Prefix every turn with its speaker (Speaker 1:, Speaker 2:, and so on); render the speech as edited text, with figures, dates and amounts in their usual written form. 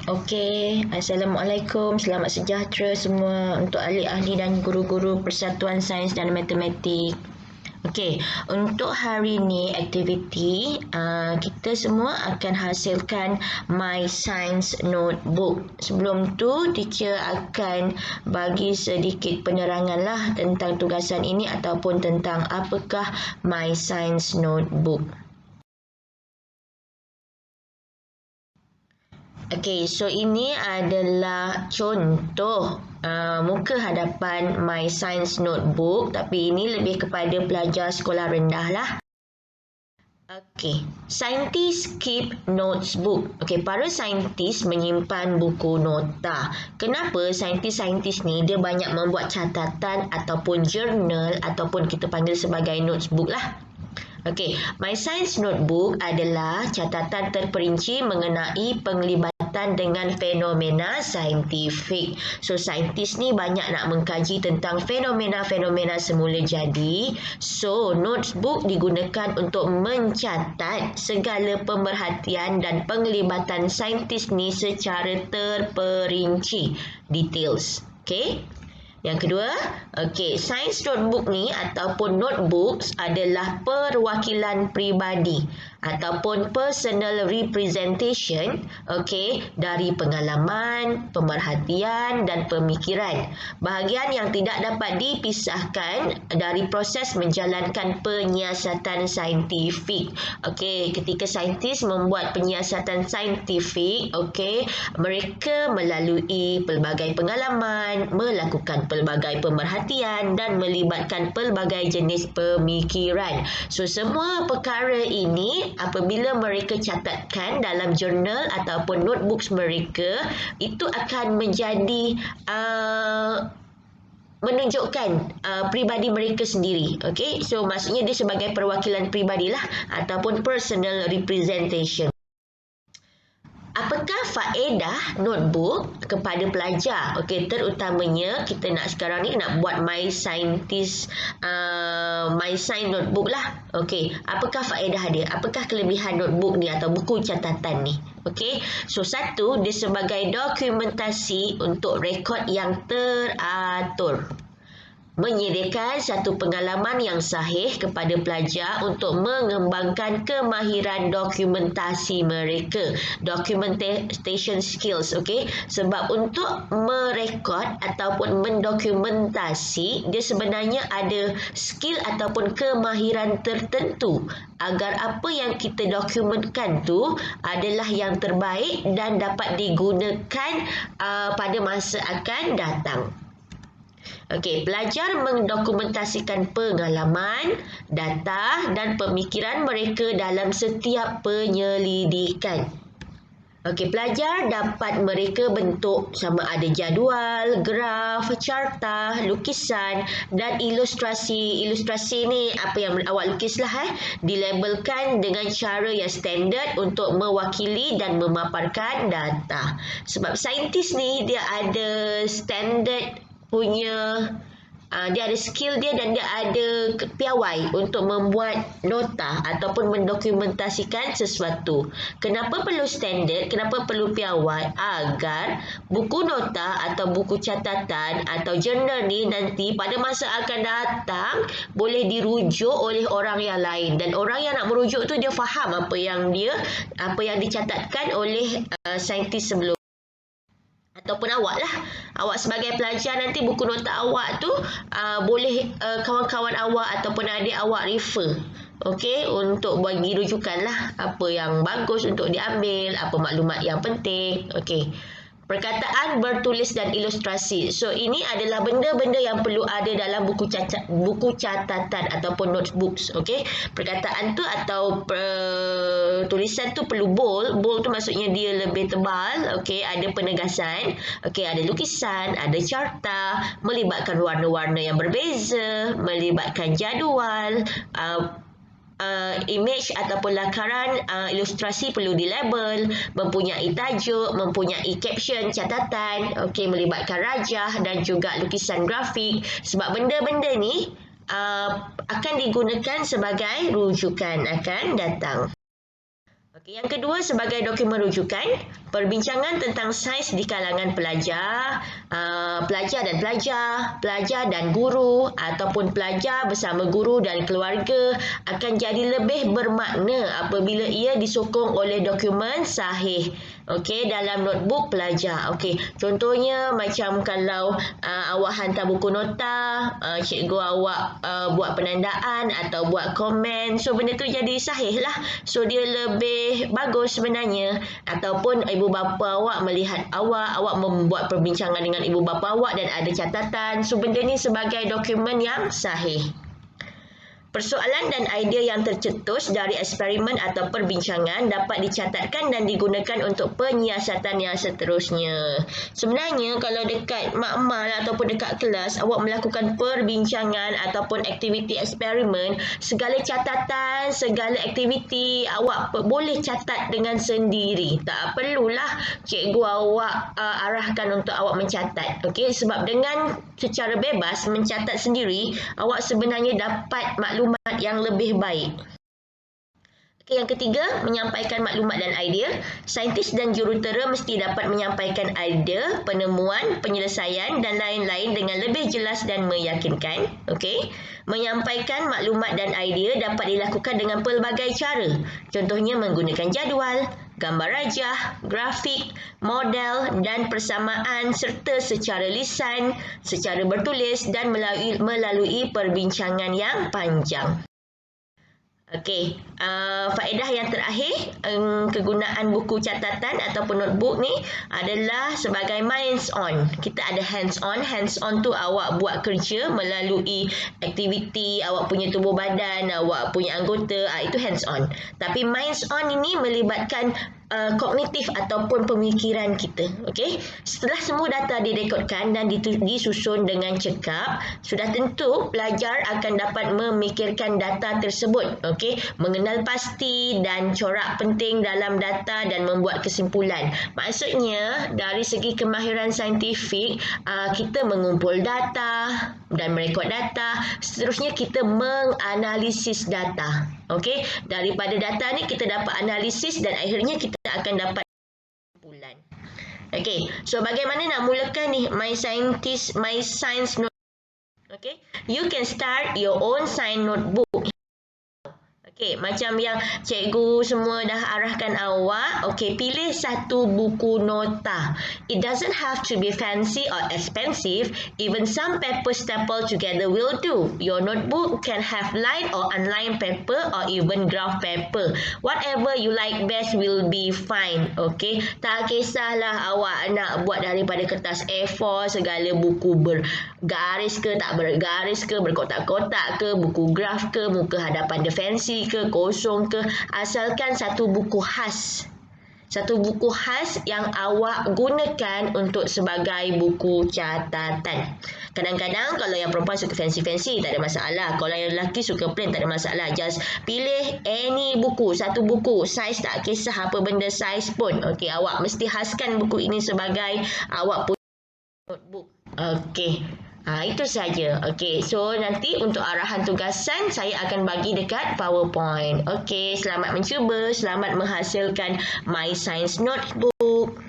Speaker 1: Okey, Assalamualaikum. Selamat sejahtera semua untuk ahli-ahli dan guru-guru Persatuan Sains dan Matematik. Okey, untuk hari ni aktiviti kita semua akan hasilkan My Science Notebook. Sebelum tu, teacher akan bagi sedikit penerangan lah tentang tugasan ini ataupun tentang apakah My Science Notebook. Okey, so ini adalah contoh muka hadapan My Science Notebook, tapi ini lebih kepada pelajar sekolah rendah lah. Okey, saintis keep notebook. Okey, para saintis menyimpan buku nota. Kenapa saintis-saintis ni dia banyak membuat catatan ataupun journal ataupun kita panggil sebagai notebook lah. Okey, My Science Notebook adalah catatan terperinci mengenai penglibatan dengan fenomena saintifik. So, saintis ni banyak nak mengkaji tentang fenomena-fenomena semula jadi. So, notebook digunakan untuk mencatat segala pemerhatian dan penglibatan saintis ni secara terperinci. Details. Okey. Yang kedua, science notebook ni ataupun notebooks adalah perwakilan peribadi ataupun personal representation dari pengalaman, pemerhatian dan pemikiran. Bahagian yang tidak dapat dipisahkan dari proses menjalankan penyiasatan saintifik. Ketika saintis membuat penyiasatan saintifik, mereka melalui pelbagai pengalaman, melakukan pelbagai pemerhatian dan melibatkan pelbagai jenis pemikiran. So, semua perkara ini apabila mereka catatkan dalam jurnal ataupun notebooks mereka, itu akan menjadi menunjukkan peribadi mereka sendiri. So maksudnya dia sebagai perwakilan peribadilah ataupun personal representation. Apakah faedah notebook kepada pelajar? Terutamanya kita nak sekarang ni nak buat My Science Notebook lah. Apakah faedah dia? Apakah kelebihan notebook ni atau buku catatan ni? So satu, dia sebagai dokumentasi untuk rekod yang teratur. Menyediakan satu pengalaman yang sahih kepada pelajar untuk mengembangkan kemahiran dokumentasi mereka. Documentation skills, Sebab untuk merekod ataupun mendokumentasi, dia sebenarnya ada skill ataupun kemahiran tertentu agar apa yang kita dokumentkan tu adalah yang terbaik dan dapat digunakan pada masa akan datang. Pelajar mendokumentasikan pengalaman, data dan pemikiran mereka dalam setiap penyelidikan. Pelajar dapat mereka bentuk sama ada jadual, graf, carta, lukisan dan ilustrasi. Ilustrasi ni apa yang awak lukislah dilabelkan dengan cara yang standard untuk mewakili dan memaparkan data. Sebab saintis ni dia ada standard punya dia ada skill dia dan dia ada piawai untuk membuat nota ataupun mendokumentasikan sesuatu. Kenapa perlu standard? Kenapa perlu piawai? Agar buku nota atau buku catatan atau jurnal ni nanti pada masa akan datang boleh dirujuk oleh orang yang lain, dan orang yang nak merujuk tu dia faham apa yang dicatatkan oleh saintis sebelum. Ataupun awak lah. Awak sebagai pelajar nanti buku nota awak tu boleh kawan-kawan awak ataupun adik awak refer. Untuk bagi rujukan lah apa yang bagus untuk diambil, apa maklumat yang penting. Perkataan, bertulis dan ilustrasi. So, ini adalah benda-benda yang perlu ada dalam buku catatan ataupun notebooks. Perkataan tu atau tulisan tu perlu bold. Bold tu maksudnya dia lebih tebal. Ada penegasan. Ada lukisan, ada carta, melibatkan warna-warna yang berbeza, melibatkan jadual, image ataupun lakaran ilustrasi perlu dilabel, mempunyai tajuk, mempunyai caption, catatan, melibatkan rajah dan juga lukisan grafik. Sebab benda-benda ni akan digunakan sebagai rujukan akan datang. Okey, yang kedua sebagai dokumen rujukan, perbincangan tentang sains di kalangan pelajar, pelajar dan pelajar, pelajar dan guru ataupun pelajar bersama guru dan keluarga akan jadi lebih bermakna apabila ia disokong oleh dokumen sahih. Okey, dalam notebook pelajar. Okey, contohnya macam kalau awak hantar buku nota, cikgu awak buat penandaan atau buat komen, so benda tu jadi sahih lah. So dia lebih bagus sebenarnya. Ataupun ibu bapa awak melihat awak membuat perbincangan dengan ibu bapa awak dan ada catatan, so benda ni sebagai dokumen yang sahih. Persoalan dan idea yang tercetus dari eksperimen atau perbincangan dapat dicatatkan dan digunakan untuk penyiasatan yang seterusnya. Sebenarnya kalau dekat makmal ataupun dekat kelas awak melakukan perbincangan ataupun aktiviti eksperimen, segala catatan, segala aktiviti awak boleh catat dengan sendiri. Tak perlulah cikgu awak arahkan untuk awak mencatat. Okey, sebab dengan secara bebas mencatat sendiri, awak sebenarnya dapat maklumat yang lebih baik. Okey, yang ketiga, menyampaikan maklumat dan idea. Saintis dan jurutera mesti dapat menyampaikan idea, penemuan, penyelesaian dan lain-lain dengan lebih jelas dan meyakinkan. Okey, menyampaikan maklumat dan idea dapat dilakukan dengan pelbagai cara. Contohnya menggunakan jadual, gambar rajah, grafik, model dan persamaan serta secara lisan, secara bertulis dan melalui perbincangan yang panjang. Okey, faedah yang terakhir, kegunaan buku catatan ataupun notebook ni adalah sebagai minds on. Kita ada hands on. Hands on tu awak buat kerja melalui aktiviti awak punya tubuh badan, awak punya anggota, itu hands on. Tapi minds on ini melibatkan kognitif ataupun pemikiran kita. Okey, setelah semua data direkodkan dan disusun dengan cekap, sudah tentu pelajar akan dapat memikirkan data tersebut. Okey, mengenal pasti dan corak penting dalam data dan membuat kesimpulan. Maksudnya dari segi kemahiran saintifik, kita mengumpul data dan merekod data, seterusnya kita menganalisis data. Okey, daripada data ni kita dapat analisis dan akhirnya kita akan dapat kesimpulan. Okey, so bagaimana nak mulakan ni My Science Notebook? Okey, you can start your own science notebook. Okey, macam yang cikgu semua dah arahkan awak, okey, pilih satu buku nota. It doesn't have to be fancy or expensive. Even some paper stapled together will do. Your notebook can have lined or unlined paper or even graph paper. Whatever you like best will be fine. Okey, tak kisahlah awak nak buat daripada kertas A4 segala buku bergaris ke tak bergaris ke, berkotak-kotak ke, buku graf ke, muka hadapan defensi ke, kosong ke, asalkan satu buku khas. Satu buku khas yang awak gunakan untuk sebagai buku catatan. Kadang-kadang kalau yang perempuan suka fancy-fancy, tak ada masalah. Kalau yang lelaki suka plain, tak ada masalah. Just pilih any buku, satu buku. Saiz tak kisah apa benda saiz pun. Okey, awak mesti khaskan buku ini sebagai awak punya notebook. Okey. Itu saja. Okey, so nanti untuk arahan tugasan saya akan bagi dekat PowerPoint. Okey, selamat mencuba, selamat menghasilkan My Science Notebook.